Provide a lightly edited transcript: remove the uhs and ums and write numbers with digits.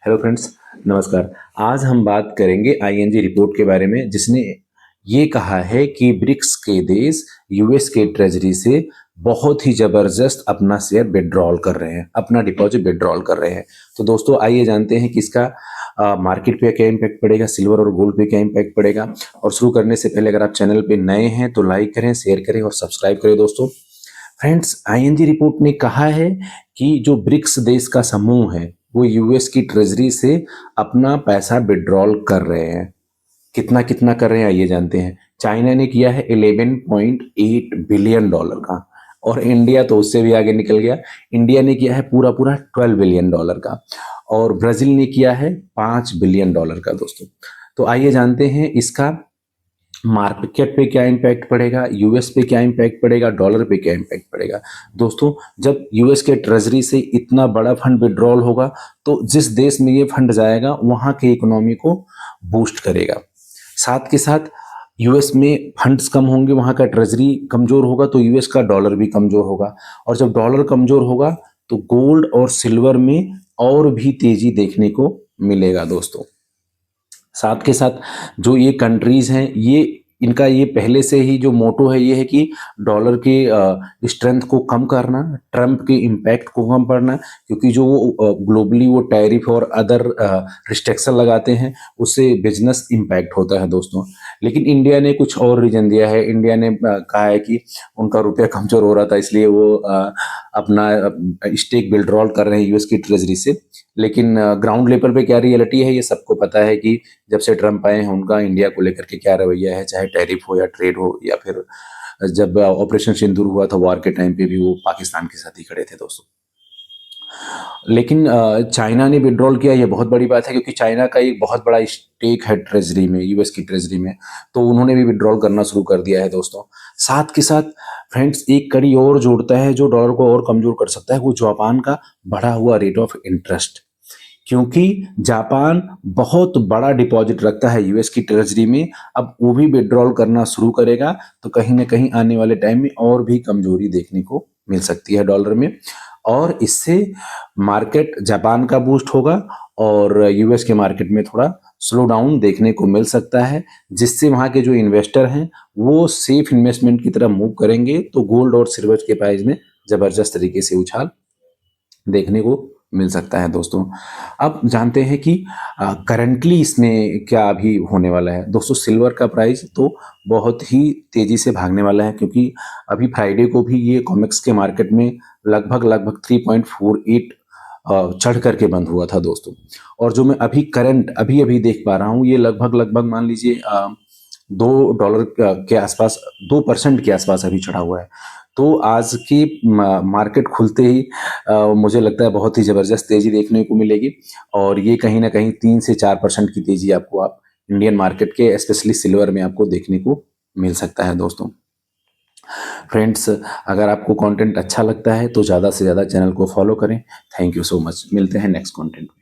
Hello friends, नमस्कार। आज हम बात करेंगे आईएनजी रिपोर्ट के बारे में, जिसने ये कहा है कि ब्रिक्स के देश यूएस के ट्रेजरी से बहुत ही जबरदस्त अपना शेयर विड्रॉल कर रहे हैं, अपना डिपॉजिट विड्रॉल कर रहे हैं। तो दोस्तों आइए जानते हैं कि इसका मार्केट पे क्या इम्पैक्ट पड़ेगा, सिल्वर और गोल्ड पे क्या इम्पैक्ट पड़ेगा। और शुरू करने से पहले अगर आप चैनल पे नए हैं तो लाइक करें, शेयर करें और सब्सक्राइब करें। दोस्तों फ्रेंड्स, आईएनजी रिपोर्ट ने कहा है कि जो ब्रिक्स देश का समूह है वो यूएस की ट्रेजरी से अपना पैसा विड्रॉल कर रहे हैं। कितना कितना कर रहे हैं आइए जानते हैं। चाइना ने किया है 11.8 बिलियन डॉलर का, और इंडिया तो उससे भी आगे निकल गया। इंडिया ने किया है पूरा पूरा 12 बिलियन डॉलर का, और ब्राजील ने किया है 5 बिलियन डॉलर का। दोस्तों तो आइए जानते हैं इसका मार्केट पे क्या इम्पैक्ट पड़ेगा, यूएस पे क्या इम्पैक्ट पड़ेगा, डॉलर पे क्या इम्पैक्ट पड़ेगा। दोस्तों जब यूएस के ट्रेजरी से इतना बड़ा फंड विड्रॉल होगा तो जिस देश में ये फंड जाएगा वहाँ के इकोनॉमी को बूस्ट करेगा। साथ के साथ यूएस में फंड्स कम होंगे, वहाँ का ट्रेजरी कमजोर होगा तो यूएस का डॉलर भी कमजोर होगा, और जब डॉलर कमजोर होगा तो गोल्ड और सिल्वर में और भी तेजी देखने को मिलेगा। दोस्तों साथ के साथ जो ये कंट्रीज हैं, ये इनका ये पहले से ही जो मोटो है ये है कि डॉलर के स्ट्रेंथ को कम करना, ट्रम्प के इम्पैक्ट को कम करना, क्योंकि जो वो ग्लोबली वो टैरिफ और अदर रिस्ट्रिक्शन लगाते हैं उससे बिजनेस इम्पैक्ट होता है। दोस्तों लेकिन इंडिया ने कुछ और रीजन दिया है। इंडिया ने कहा है कि उनका रुपया कमजोर हो रहा था, इसलिए वो अपना स्टेक विड्रॉल कर रहे हैं यूएस की ट्रेजरी से। लेकिन ग्राउंड लेवल पे क्या रियलिटी है ये सबको पता है कि जब से ट्रम्प आए हैं उनका इंडिया को लेकर के क्या रवैया है, चाहे टैरिफ हो या ट्रेड हो, या फिर जब ऑपरेशन सिंदूर हुआ था वार के टाइम पे भी वो पाकिस्तान के साथ ही खड़े थे। दोस्तों लेकिन चाइना ने विड्रॉल किया, ये बहुत बड़ी बात है, क्योंकि चाइना का एक बहुत बड़ा स्टेक है ट्रेजरी में, यूएस की ट्रेजरी में, तो उन्होंने भी विड्रॉल करना शुरू कर दिया है। दोस्तों साथ के साथ फ्रेंड्स एक कड़ी और जोड़ता है जो डॉलर को और कमजोर कर सकता है, वो जापान का बढ़ा हुआ रेट ऑफ इंटरेस्ट। क्योंकि जापान बहुत बड़ा डिपॉजिट रखता है यूएस की ट्रेजरी में, अब वो भी विड्रॉल करना शुरू करेगा तो कहीं ना कहीं आने वाले टाइम में और भी कमजोरी देखने को मिल सकती है डॉलर में, और इससे मार्केट जापान का बूस्ट होगा और यूएस के मार्केट में थोड़ा स्लो डाउन देखने को मिल सकता है, जिससे वहाँ के जो इन्वेस्टर हैं वो सेफ इन्वेस्टमेंट की तरफ मूव करेंगे, तो गोल्ड और सिल्वर के प्राइस में जबरदस्त तरीके से उछाल देखने को मिल सकता है। दोस्तों अब जानते हैं कि करंटली इसमें क्या अभी होने वाला है। दोस्तों सिल्वर का प्राइस तो बहुत ही तेजी से भागने वाला है, क्योंकि अभी फ्राइडे को भी ये कॉमेक्स के मार्केट में लगभग 3.48 चढ़ करके बंद हुआ था। दोस्तों और जो मैं अभी करंट अभी देख पा रहा हूँ ये लगभग मान लीजिए $2 के आसपास, 2% के आसपास अभी चढ़ा हुआ है। तो आज की मार्केट खुलते ही मुझे लगता है बहुत ही ज़बरदस्त तेज़ी देखने को मिलेगी, और ये कहीं ना कहीं 3 से 4% की तेज़ी आपको आप इंडियन मार्केट के स्पेशली सिल्वर में आपको देखने को मिल सकता है। दोस्तों फ्रेंड्स अगर आपको कंटेंट अच्छा लगता है तो ज़्यादा से ज़्यादा चैनल को फॉलो करें। थैंक यू सो मच, मिलते हैं नेक्स्ट कंटेंट में।